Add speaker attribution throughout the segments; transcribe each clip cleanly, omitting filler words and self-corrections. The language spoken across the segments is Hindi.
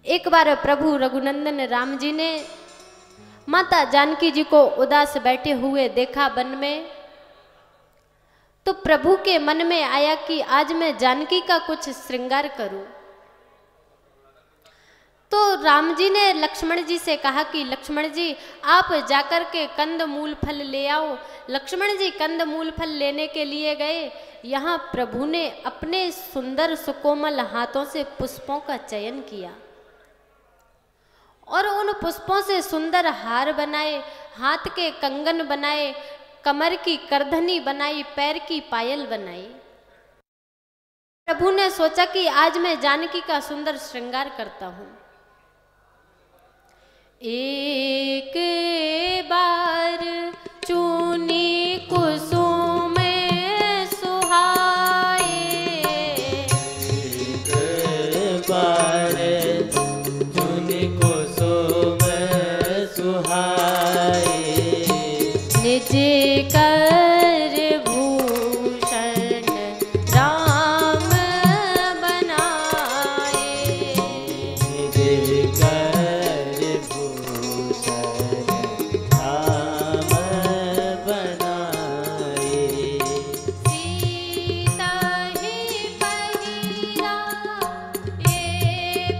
Speaker 1: एक बार प्रभु रघुनंदन राम जी ने माता जानकी जी को उदास बैठे हुए देखा वन में। तो प्रभु के मन में आया कि आज मैं जानकी का कुछ श्रृंगार करूं। तो राम जी ने लक्ष्मण जी से कहा कि लक्ष्मण जी आप जाकर के कंद मूल फल ले आओ। लक्ष्मण जी कंद मूल फल लेने के लिए गए। यहाँ प्रभु ने अपने सुंदर सुकोमल हाथों से पुष्पों का चयन किया और उन पुष्पों से सुंदर हार बनाए, हाथ के कंगन बनाए, कमर की करधनी बनाई, पैर की पायल बनाई। प्रभु ने सोचा कि आज मैं जानकी का सुंदर श्रृंगार करता हूं। एक बार चूनी कुसुम सुहाए,
Speaker 2: एक बार चूनी कुसुम सुहाए,
Speaker 1: निज कर भूषण राम बनाए,
Speaker 2: निज कर भूषण राम बनाए,
Speaker 1: सीता ही पहिरा ये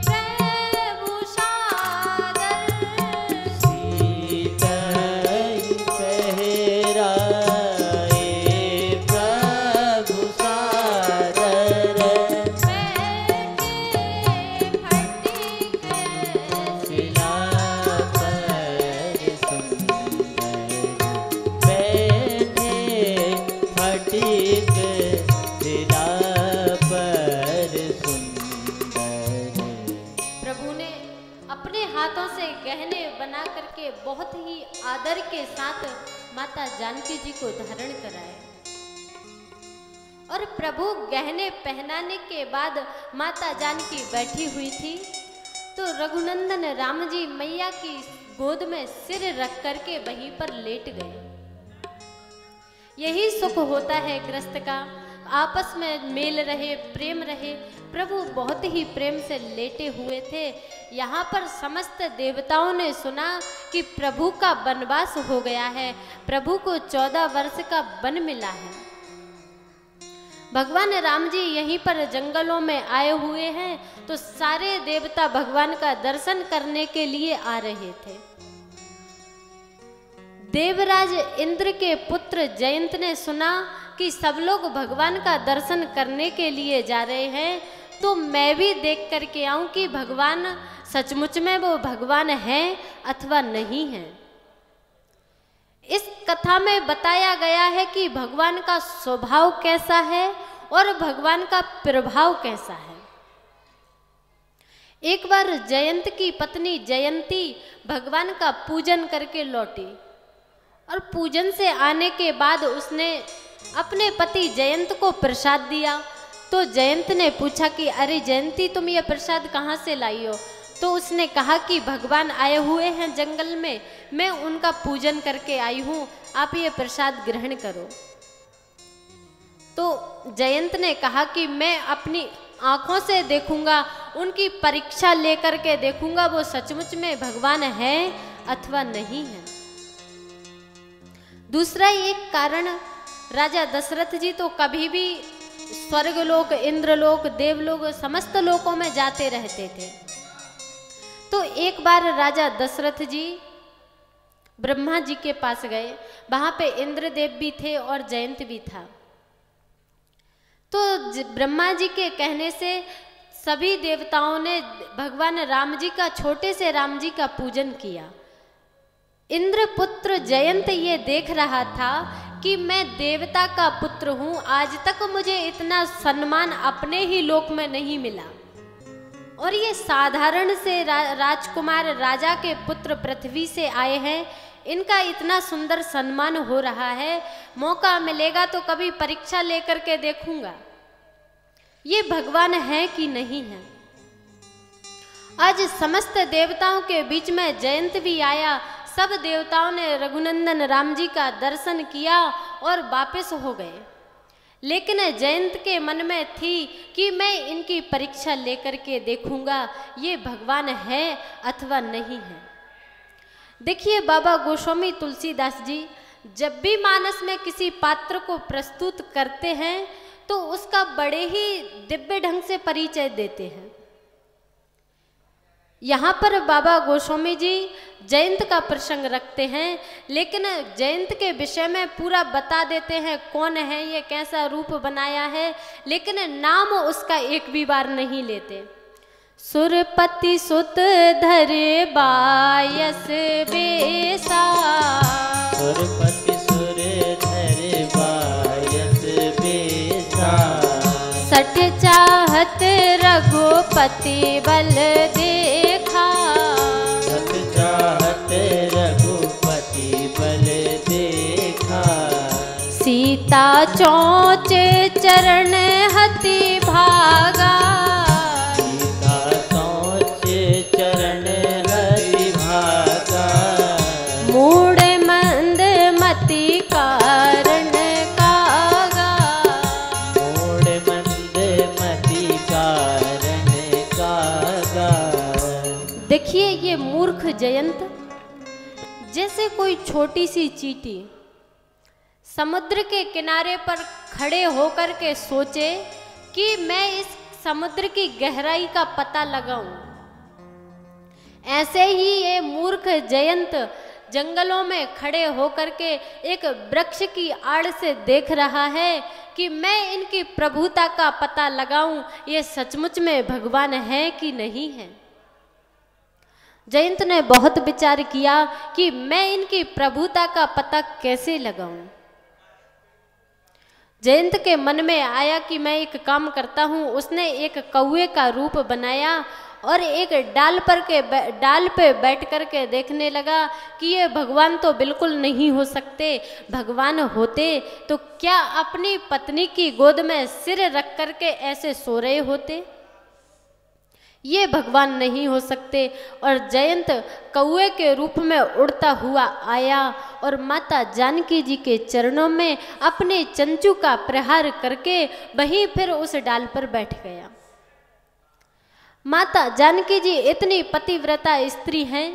Speaker 1: प्रभु सादर,
Speaker 2: सीता पहरा ए प्रभु सादर, शिला पर सुंदर बैठे फटिक, शिला पर सुंदर।
Speaker 1: प्रभु ने अपने हाथों से गहने बना करके बहुत ही आदर के साथ माता जानकी जी को धारण कराए और प्रभु गहने पहनाने के बाद माता जानकी बैठी हुई थी। तो रघुनंदन राम जी मैया की गोद में सिर रख करके वहीं पर लेट गए। यही सुख होता है गृहस्थ का, आपस में मेल रहे, प्रेम रहे। प्रभु बहुत ही प्रेम से लेटे हुए थे। यहाँ पर समस्त देवताओं ने सुना कि प्रभु का वनवास हो गया है, प्रभु को 14 वर्ष का वन मिला है। भगवान राम जी यहीं पर जंगलों में आए हुए हैं, तो सारे देवता भगवान का दर्शन करने के लिए आ रहे थे। देवराज इंद्र के पुत्र जयंत ने सुना कि सब लोग भगवान का दर्शन करने के लिए जा रहे हैं, तो मैं भी देख करके आऊं कि भगवान सचमुच में वो भगवान हैं अथवा नहीं हैं। इस कथा में बताया गया है कि भगवान का स्वभाव कैसा है और भगवान का प्रभाव कैसा है। एक बार जयंत की पत्नी जयंती भगवान का पूजन करके लौटी और पूजन से आने के बाद उसने अपने पति जयंत को प्रसाद दिया। तो जयंत ने पूछा कि अरे जयंती तुम ये प्रसाद कहाँ से लाई हो? तो उसने कहा कि भगवान आए हुए हैं जंगल में, मैं उनका पूजन करके आई हूँ, आप ये प्रसाद ग्रहण करो। तो जयंत ने कहा कि मैं अपनी आँखों से देखूंगा, उनकी परीक्षा लेकर के देखूंगा वो सचमुच में भगवान है अथवा नहीं है। दूसरा एक कारण, राजा दशरथ जी तो कभी भी स्वर्गलोक, इंद्रलोक, देवलोक, समस्त लोकों में जाते रहते थे। तो एक बार राजा दशरथ जी ब्रह्मा जी के पास गए, वहां पे इंद्रदेव भी थे और जयंत भी था। तो ब्रह्मा जी के कहने से सभी देवताओं ने भगवान राम जी का, छोटे से राम जी का पूजन किया। इंद्रपुत्र जयंत ये देख रहा था कि मैं देवता का पुत्र हूँ, आज तक मुझे इतना सम्मान अपने ही लोक में नहीं मिला, और ये साधारण से राजकुमार राजा के पुत्र पृथ्वी से आए हैं, इनका इतना सुंदर सम्मान हो रहा है। मौका मिलेगा तो कभी परीक्षा लेकर के देखूंगा ये भगवान है कि नहीं है। आज समस्त देवताओं के बीच में जयंत भी आया। सब देवताओं ने रघुनंदन राम जी का दर्शन किया और वापस हो गए। लेकिन जयंत के मन में थी कि मैं इनकी परीक्षा लेकर के देखूंगा ये भगवान है अथवा नहीं है। देखिए बाबा गोस्वामी तुलसीदास जी जब भी मानस में किसी पात्र को प्रस्तुत करते हैं तो उसका बड़े ही दिव्य ढंग से परिचय देते हैं। यहाँ पर बाबा गोस्वामी जी जयंत का प्रसंग रखते हैं, लेकिन जयंत के विषय में पूरा बता देते हैं कौन है ये, कैसा रूप बनाया है, लेकिन नाम उसका एक भी बार नहीं लेते। सुरपति सुत धरे बायस बेसा,
Speaker 2: सुरपति सुर धरे बायस बेसा,
Speaker 1: सठ चाहत रघुपति बल देखा,
Speaker 2: सठ चाहत रघुपति बल देखा,
Speaker 1: सीता चोच चरण हति भागा,
Speaker 2: सीता चोच चरण हरि भागा,
Speaker 1: मूड मंद मति कारण कागा,
Speaker 2: मूड मंद मति कारण कागा।
Speaker 1: देखिए ये मूर्ख जयंत जैसे कोई छोटी सी चींटी समुद्र के किनारे पर खड़े होकर के सोचे कि मैं इस समुद्र की गहराई का पता लगाऊं, ऐसे ही ये मूर्ख जयंत जंगलों में खड़े होकर के एक वृक्ष की आड़ से देख रहा है कि मैं इनकी प्रभुता का पता लगाऊं, ये सचमुच में भगवान है कि नहीं है। जयंत ने बहुत विचार किया कि मैं इनकी प्रभुता का पता कैसे लगाऊं। जयंत के मन में आया कि मैं एक काम करता हूँ। उसने एक कौवे का रूप बनाया और एक डाल पे बैठ कर के देखने लगा कि ये भगवान तो बिल्कुल नहीं हो सकते। भगवान होते तो क्या अपनी पत्नी की गोद में सिर रख कर के ऐसे सो रहे होते? ये भगवान नहीं हो सकते। और जयंत कौवे के रूप में उड़ता हुआ आया और माता जानकी जी के चरणों में अपने चंचू का प्रहार करके वहीं फिर उस डाल पर बैठ गया। माता जानकी जी इतनी पतिव्रता स्त्री हैं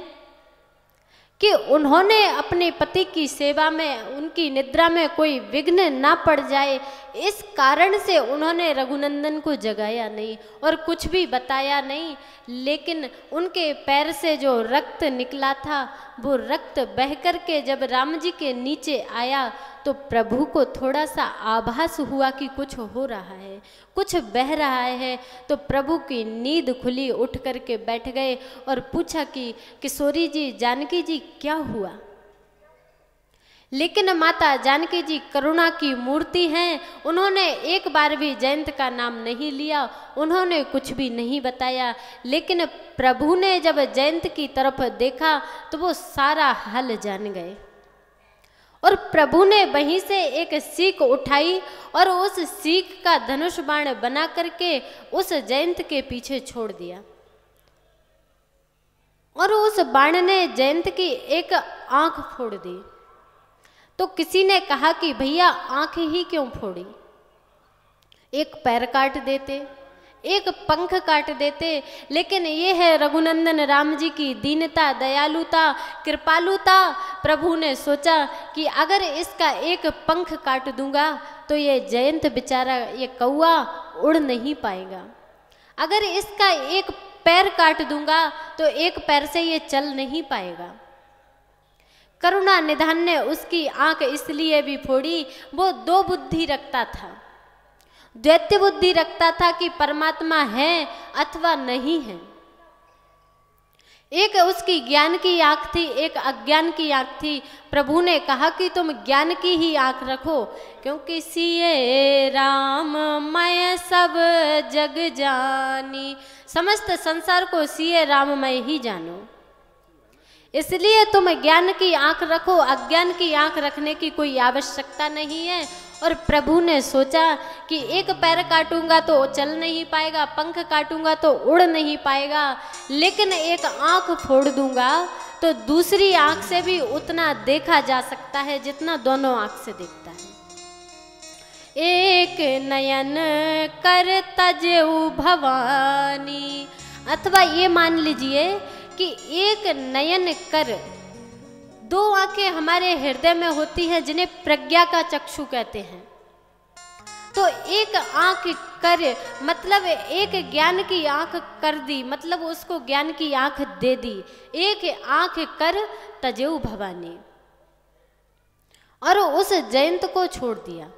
Speaker 1: कि उन्होंने अपने पति की सेवा में, उनकी निद्रा में कोई विघ्न ना पड़ जाए, इस कारण से उन्होंने रघुनंदन को जगाया नहीं और कुछ भी बताया नहीं। लेकिन उनके पैर से जो रक्त निकला था वो रक्त बह कर के जब राम जी के नीचे आया तो प्रभु को थोड़ा सा आभास हुआ कि कुछ हो रहा है, कुछ बह रहा है। तो प्रभु की नींद खुली, उठ कर के बैठ गए और पूछा कि किशोरी जी, जानकी जी क्या हुआ? लेकिन माता जानकी जी करुणा की मूर्ति हैं, उन्होंने एक बार भी जयंत का नाम नहीं लिया, उन्होंने कुछ भी नहीं बताया। लेकिन प्रभु ने जब जयंत की तरफ देखा तो वो सारा हाल जान गए और प्रभु ने वहीं से एक सीख उठाई और उस सीख का धनुष बाण बना करके उस जयंत के पीछे छोड़ दिया और उस बाण ने जयंत की एक आंख फोड़ दी। तो किसी ने कहा कि भैया आंख ही क्यों फोड़ी, एक पैर काट देते, एक पंख काट देते। लेकिन ये है रघुनंदन राम जी की दीनता, दयालुता, कृपालुता। प्रभु ने सोचा कि अगर इसका एक पंख काट दूंगा तो ये जयंत बेचारा, ये कौआ उड़ नहीं पाएगा। अगर इसका एक पैर काट दूंगा तो एक पैर से ये चल नहीं पाएगा। करुणा निधान ने उसकी आंख इसलिए भी फोड़ी, वो दो बुद्धि रखता था, द्वैत बुद्धि रखता था कि परमात्मा है अथवा नहीं है। एक उसकी ज्ञान की आंख थी, एक अज्ञान की आंख थी। प्रभु ने कहा कि तुम ज्ञान की ही आंख रखो, क्योंकि सिए राम मैं सब जग जानी, समस्त संसार को सिए राम मैं ही जानो। इसलिए तुम ज्ञान की आंख रखो, अज्ञान की आंख रखने की कोई आवश्यकता नहीं है। और प्रभु ने सोचा कि एक पैर काटूंगा तो चल नहीं पाएगा, पंख काटूंगा तो उड़ नहीं पाएगा, लेकिन एक आंख फोड़ दूंगा तो दूसरी आंख से भी उतना देखा जा सकता है जितना दोनों आंख से देखता है। एक नयन कर तजेऊ भवानी। अथवा ये मान लीजिए कि एक नयन कर, दो आंखें हमारे हृदय में होती है जिन्हें प्रज्ञा का चक्षु कहते हैं। तो एक आंख कर मतलब एक ज्ञान की आंख कर दी, मतलब उसको ज्ञान की आंख दे दी। एक आंख कर तजेऊ भवानी, और उस जयंत को छोड़ दिया।